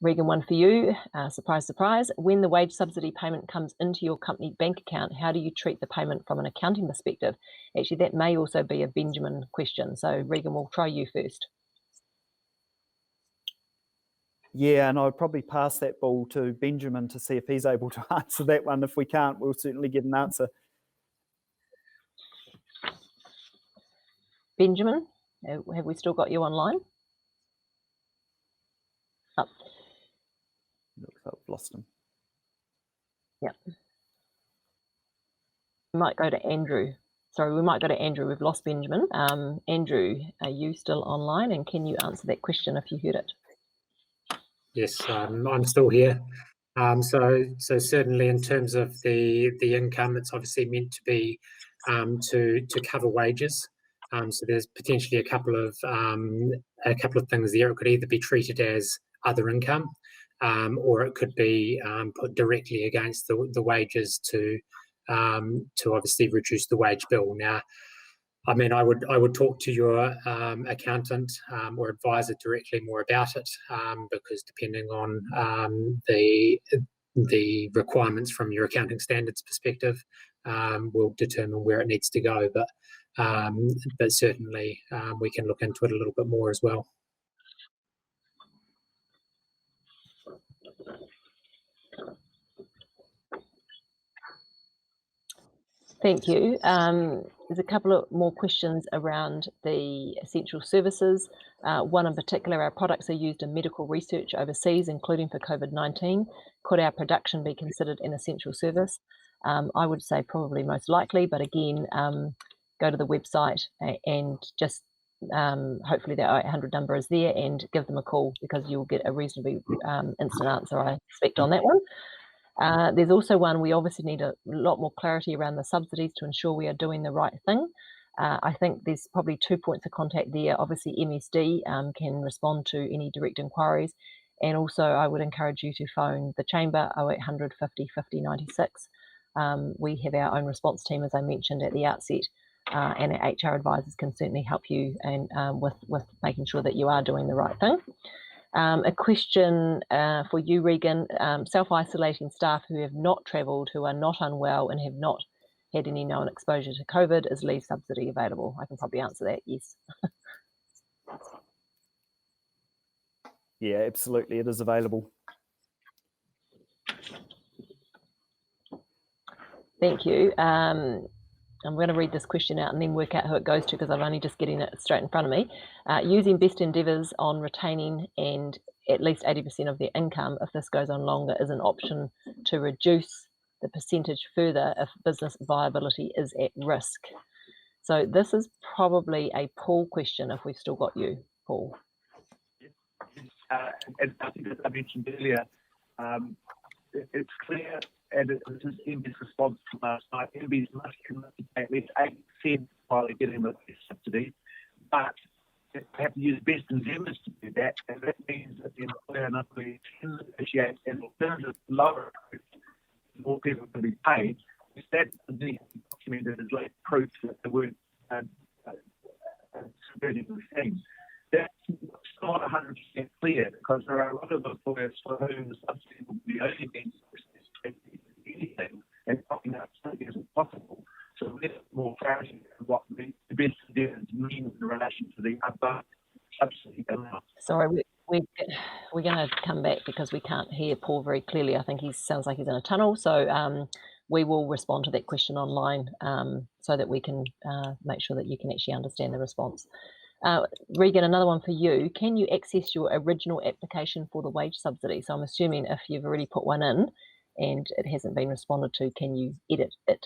Regan, one for you. Surprise, surprise. When the wage subsidy payment comes into your company bank account, how do you treat the payment from an accounting perspective? Actually, that may also be a Benjamin question. So Regan, we'll try you first. Yeah, and I'd probably pass that ball to Benjamin to see if he's able to answer that one. If we can't, we'll certainly get an answer. Benjamin, have we still got you online? Oh. Looks like we've lost him. Yeah. We might go to Andrew. Sorry, we might go to Andrew. We've lost Benjamin. Andrew, are you still online, and can you answer that question if you heard it? Yes, I'm still here. So certainly in terms of the income, it's obviously meant to be to cover wages. So there's potentially a couple of things there. It could either be treated as other income, or it could be put directly against the wages to to obviously reduce the wage bill. Now, I mean, I would talk to your accountant or advisor directly more about it, because depending on the requirements from your accounting standards perspective, will determine where it needs to go. But certainly we can look into it a little bit more as well. Thank you. There's a couple of more questions around the essential services. One in particular, our products are used in medical research overseas, including for COVID-19. Could our production be considered an essential service? I would say probably most likely, but again, go to the website and just hopefully the 0800 number is there, and give them a call, because you'll get a reasonably instant answer, I expect, on that one. There's also one, we obviously need a lot more clarity around the subsidies to ensure we are doing the right thing. I think there's probably 2 points of contact there. Obviously, MSD can respond to any direct inquiries. And also, I would encourage you to phone the Chamber, 0800 50 50 96. We have our own response team, as I mentioned at the outset, and our HR advisors can certainly help you and with making sure that you are doing the right thing. A question for you, Regan. Self-isolating staff who have not travelled, who are not unwell and have not had any known exposure to COVID, is leave subsidy available? I can probably answer that, yes. Yeah, absolutely, it is available. Thank you. I'm going to read this question out and then work out who it goes to, because I'm only just getting it straight in front of me. Using best endeavours on retaining and at least 80% of their income, if this goes on longer, is an option to reduce the percentage further if business viability is at risk. So this is probably a Paul question, if we've still got you, Paul. And I think, as I mentioned earlier, it's clear, and this is MB's response from last night, MB's must commit to pay at least 8% while they're getting the subsidy, but they have to use best endeavours to do that, and that means that the employer and employee can negotiate an alternative lower approach. More people can be paid. If that is documented as late proof that they weren't subverting the scheme. That's not 100% clear, because there are a lot of employers for whom the subsidy will be only being anything, and popping out something isn't possible. So we need more clarity on what the best endeavours means in relation to the above subsidy amount. Sorry, we're going to come back because we can't hear Paul very clearly. I think he sounds like he's in a tunnel. So we will respond to that question online so that we can make sure that you can actually understand the response. Regan, another one for you. Can you access your original application for the wage subsidy? So I'm assuming if you've already put one in and it hasn't been responded to, can you edit it?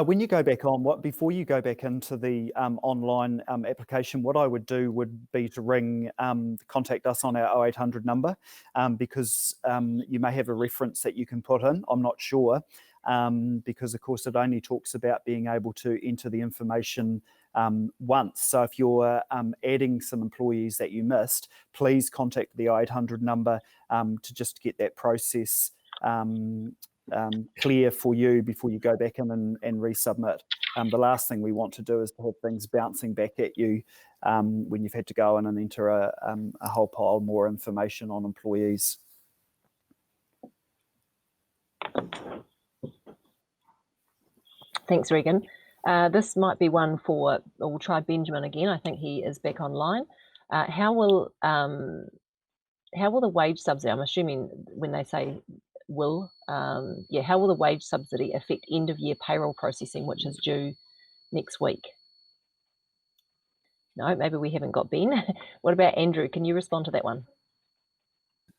When you go back on, before you go back into the online application, what I would do would be to ring, contact us on our 0800 number, because you may have a reference that you can put in. I'm not sure, because of course it only talks about being able to enter the information once. So if you're adding some employees that you missed, please contact the 0800 number to just get that process clear for you before you go back in and resubmit. The last thing we want to do is to have things bouncing back at you when you've had to go in and enter a whole pile more information on employees. Thanks, Regan. This might be one for, we'll try Benjamin again. I think he is back online. How will the wage subsidy, I'm assuming when they say will, how will the wage subsidy affect end of year payroll processing, which is due next week? No, maybe we haven't got Ben. What about Andrew? Can you respond to that one?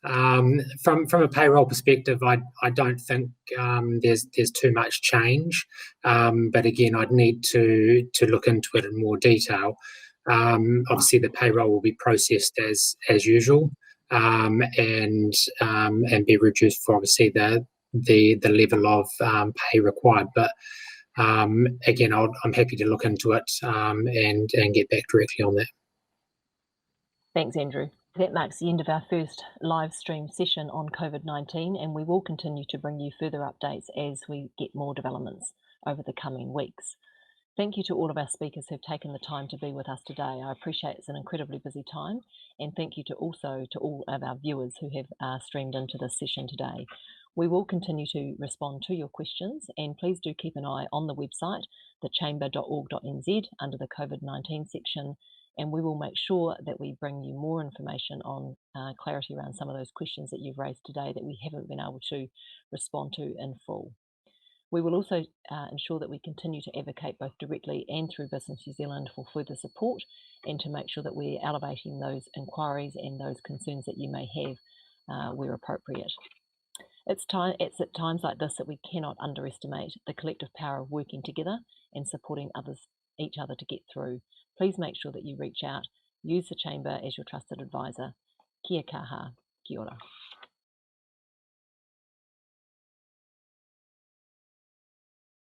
From a payroll perspective, I don't think there's too much change, but again, I'd need to look into it in more detail. Obviously, the payroll will be processed as usual, and be reduced for obviously the level of pay required. But again, I'm happy to look into it and get back directly on that. Thanks, Andrew. That marks the end of our first live stream session on COVID-19, and we will continue to bring you further updates as we get more developments over the coming weeks. Thank you to all of our speakers who've taken the time to be with us today. I appreciate it's an incredibly busy time, and thank you to all of our viewers who have streamed into this session today. We will continue to respond to your questions, and please do keep an eye on the website, thechamber.org.nz, under the COVID-19 section, and we will make sure that we bring you more information on clarity around some of those questions that you've raised today that we haven't been able to respond to in full. We will also ensure that we continue to advocate both directly and through Business New Zealand for further support, and to make sure that we're elevating those inquiries and those concerns that you may have where appropriate. It's at times like this that we cannot underestimate the collective power of working together and supporting each other to get through. Please make sure that you reach out. Use the Chamber as your trusted advisor. Kia kaha, kia ora.